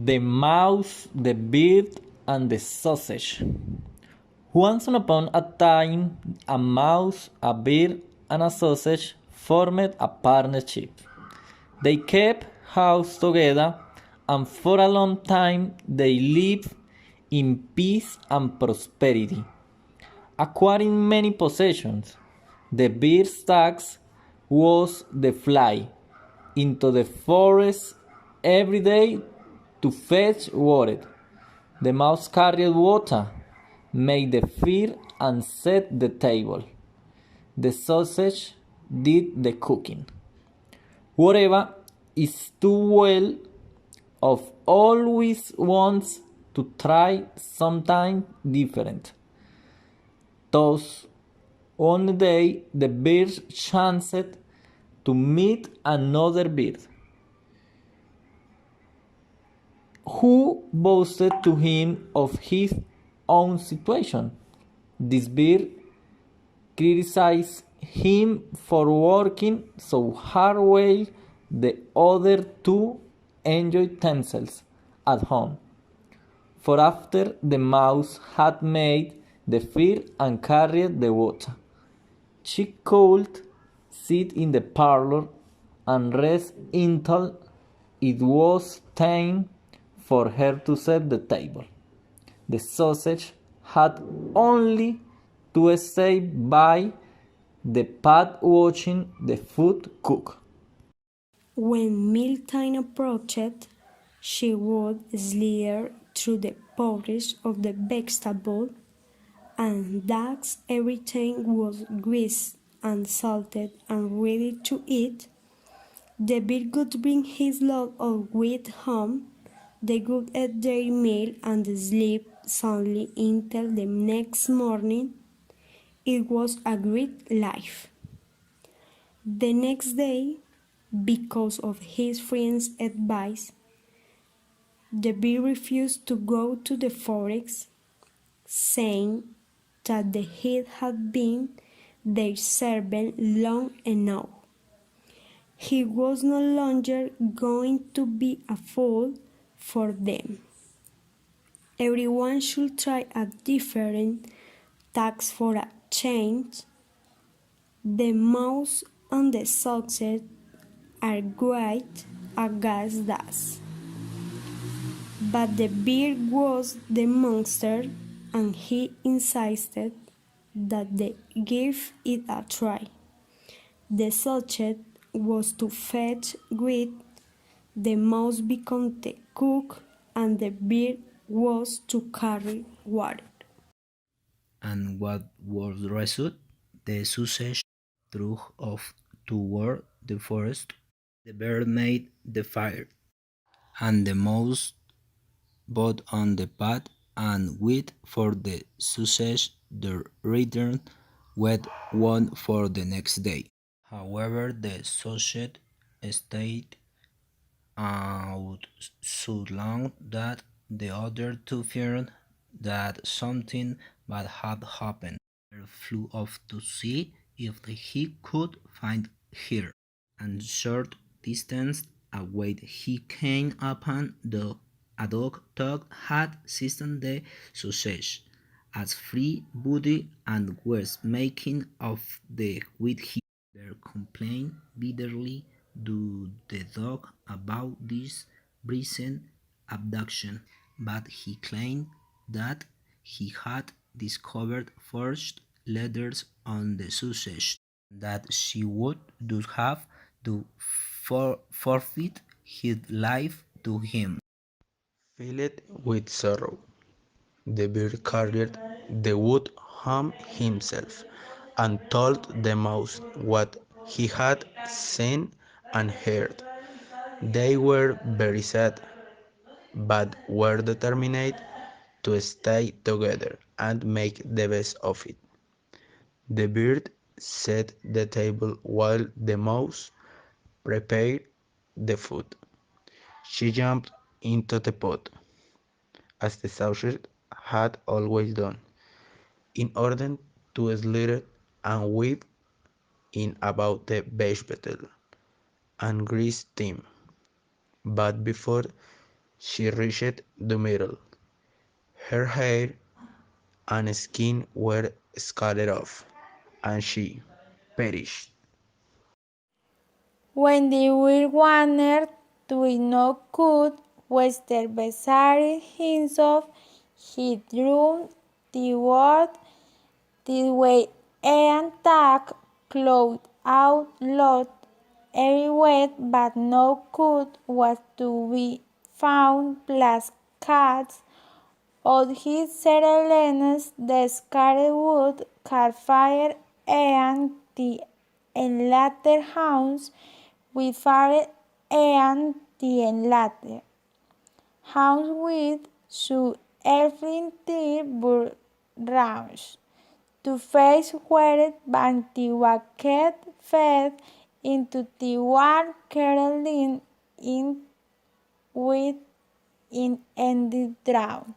The Mouse, the Bird, and the Sausage. Once upon a time, a mouse, a bird, and a sausage formed a partnership. They kept house together, and for a long time they lived in peace and prosperity, acquiring many possessions. The bird's task was to fly into the forest every day to fetch water. The mouse carried water, made the fire, and set the table. The sausage did the cooking. Whatever is too well of always wants to try something different. Thus, one day the bird chanced to meet another bird, who boasted to him of his own situation. This bird criticized him for working so hard while the other two enjoyed themselves at home. For after the mouse had made the fire and carried the water, she could sit in the parlor and rest until it was time for her to set the table. The sausage had only to stay by the pot watching the food cook. When mealtime approached, she would slither through the porridge of the vegetable, and thus everything was greased and salted and ready to eat. The bird would bring his load of wheat home. They would eat their meal and sleep soundly until the next morning. It was a great life. The next day, because of his friend's advice, the bird refused to go to the forest, saying that the heat had been their servant long enough. He was no longer going to be a fool for them. Everyone should try a different task for a change. The mouse and the sausage are great against us. But the bird was the monster, and he insisted that they give it a try. The sausage was to fetch wheat, the mouse became the cook, and the bird was to carry water. And what was the result? The sausage threw off toward the forest. The bird made the fire, and the mouse put on the pot and wait for the sausage to return with one for the next day. However, the sausage stayed out so long that the other two feared that something bad had happened. He flew off to see if he could find her, and short distance away he came upon a dog had seized the sausage as free body and was making off with him. Bear complained bitterly to the dog about this recent abduction, but he claimed that he had discovered forged letters on the sausage, that she would thus have to forfeit his life to him. Filled with sorrow, the bird carried the wood home himself, and told the mouse what he had seen and heard. They were very sad, but were determined to stay together and make the best of it. The bird set the table while the mouse prepared the food. She jumped into the pot, as the sausage had always done, in order to slither and weave in about the vegetable and grease them. But before She reached the middle. Her hair and skin were scattered off, and she perished. When the will wanted to know could Wester beside himself, he drew the word the way and tack clothed out loud everywhere, but no could was to be found plus cats of his Serelenus, the scarlet wood, fire and the enlater hounds with fire and the enlater hounds with su everything but rounds. To face where Bantiwaket fed into the war Caroline in with in ended drowned.